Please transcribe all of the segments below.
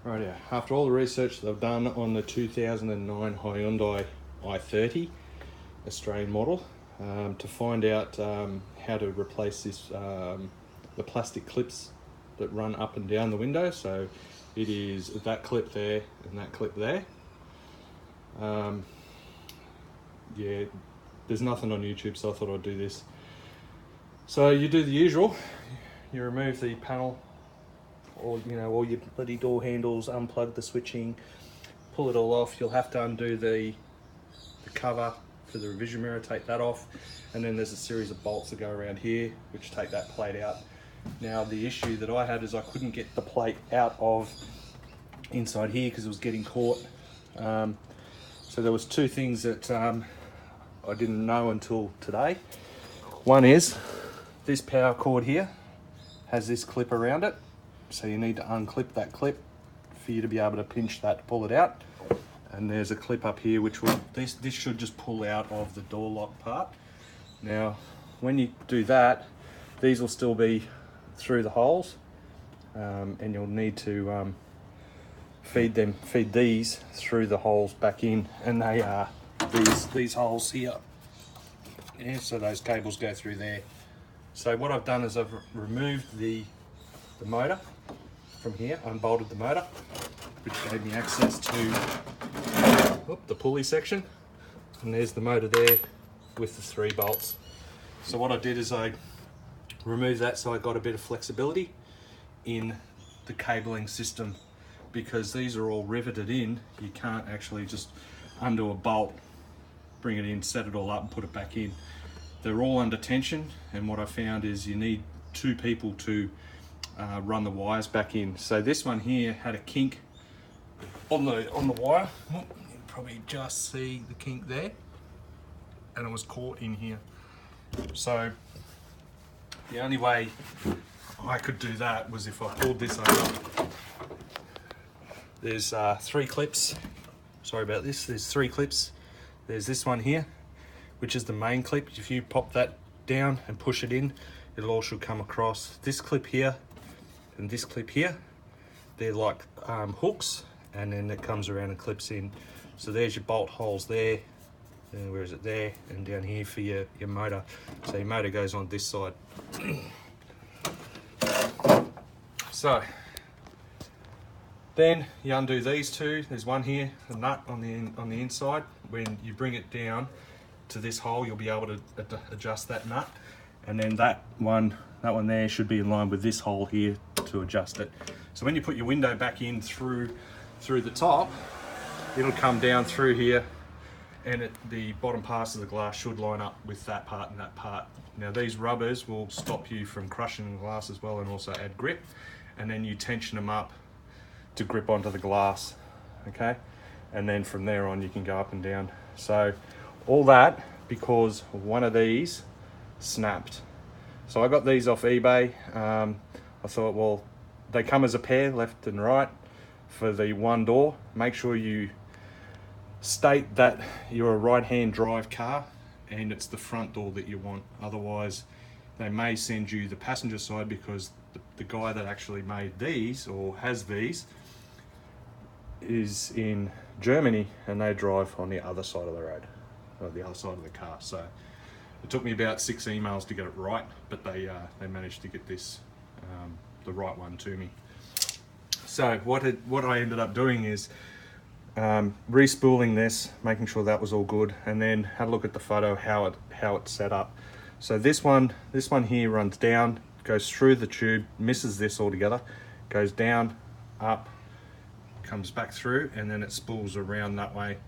Right, yeah. After all the research that I've done on the 2009 Hyundai i30 Australian model, to find out how to replace this, the plastic clips that run up and down the window. So it is that clip there and that clip there. Yeah, there's nothing on YouTube, so I thought I'd do this. So you do the usual. You remove the panel, or all your bloody door handles, unplug the switching, pull it all off. You'll have to undo the cover for the revision mirror, take that off, and then there's a series of bolts that go around here which take that plate out. Now the issue that I had is I couldn't get the plate out of inside here because it was getting caught. So there was two things that I didn't know until today. One is this power cord here has this clip around it, so you need to unclip that clip for you to be able to pinch that to pull it out. And there's a clip up here which will, this should just pull out of the door lock part. Now when you do that, these will still be through the holes, and you'll need to feed these through the holes back in, and they are these holes here. Yeah, so those cables go through there. So what I've done is I've removed the motor from here, unbolted the motor, which gave me access to the pulley section, and there's the motor there with the 3 bolts. So what I did is I removed that so I got a bit of flexibility in the cabling system, because these are all riveted in. You can't actually just undo a bolt, bring it in, set it all up and put it back in. They're all under tension, and what I found is you need 2 people to run the wires back in. So this one here had a kink on the wire. You can probably just see the kink there, and it was caught in here. So the only way I could do that was if I pulled this over. There's 3 clips. Sorry about this. There's 3 clips. There's this one here, which is the main clip. If you pop that down and push it in, it all should come across. This clip here and this clip here, they're like hooks, and then it comes around and clips in. So there's your bolt holes there, and where is it there, and down here for your motor. So your motor goes on this side. So then you undo these 2. There's one here, a nut on the inside. When you bring it down to this hole, you'll be able to adjust that nut, and then that one there should be in line with this hole here to adjust it. So when you put your window back in through the top, it'll come down through here, and the bottom parts of the glass should line up with that part and that part. Now these rubbers will stop you from crushing the glass as well, and also add grip, and then you tension them up to grip onto the glass, okay? And then from there on you can go up and down. So all that because one of these snapped. So I got these off eBay. I thought, well, they come as a pair, left and right, for the one door. Make sure you state that you're a right-hand drive car and it's the front door that you want. Otherwise, they may send you the passenger side, because the guy that actually made these or has these is in Germany, and they drive on the other side of the road, or the other side of the car. So it took me about 6 emails to get it right, but they managed to get this the right one to me. So what I ended up doing is respooling this, making sure that was all good, and then had a look at the photo how it's set up. So this one here runs down, goes through the tube, misses this altogether, goes down, up, comes back through, and then it spools around that way.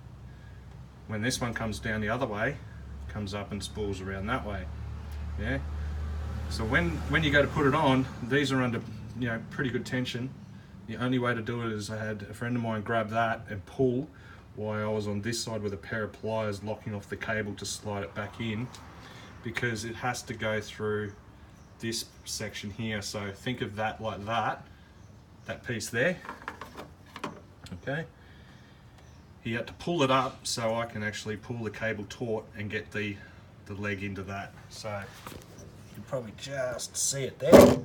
When this one comes down the other way, comes up and spools around that way. Yeah. So when you go to put it on, these are under pretty good tension. The only way to do it is I had a friend of mine grab that and pull while I was on this side with a pair of pliers locking off the cable to slide it back in, because it has to go through this section here. So think of that like that piece there. Okay. He had to pull it up so I can actually pull the cable taut and get the leg into that. So you can probably just see it there.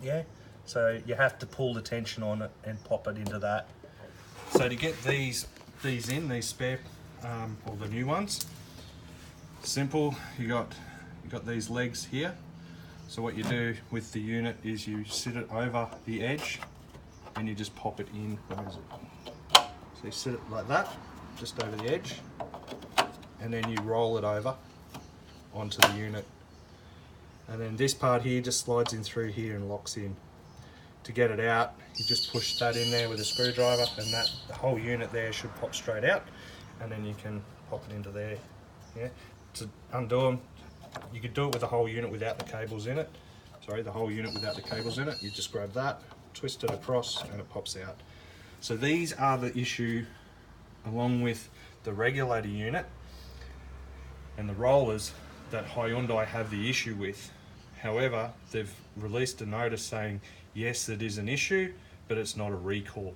Yeah. So you have to pull the tension on it and pop it into that. So to get these spare, or the new ones, simple. You got these legs here. So what you do with the unit is you sit it over the edge and you just pop it in. Where is it? So you sit it like that, just over the edge, and then you roll it over onto the unit. And then this part here just slides in through here and locks in. To get it out, you just push that in there with a screwdriver, and the whole unit there should pop straight out, and then you can pop it into there. Yeah. To undo them, you could do it with the whole unit without the cables in it. Sorry, the whole unit without the cables in it. You just grab that, twist it across, and it pops out. So these are the issue, along with the regulator unit and the rollers, that Hyundai have the issue with. However, they've released a notice saying, yes, it is an issue, but it's not a recall.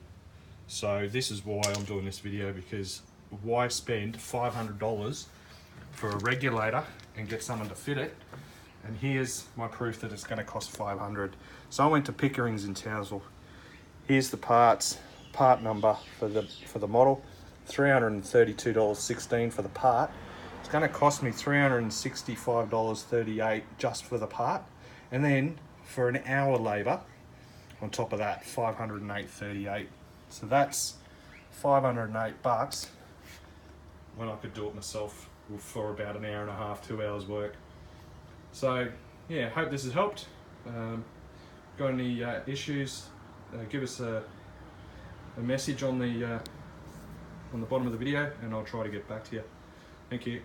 So this is why I'm doing this video, because why spend $500 for a regulator and get someone to fit it? And here's my proof that it's going to cost $500. So I went to Pickering's in Townsville. Here's the part number for the model, $332.16 for the part. It's going to cost me $365.38 just for the part, and then for an hour labour on top of that, $508.38. So that's $508 when I could do it myself for about an hour and a half, 2 hours work. So yeah, hope this has helped. Got any issues, give us a message on the bottom of the video, and I'll try to get back to you. Thank you.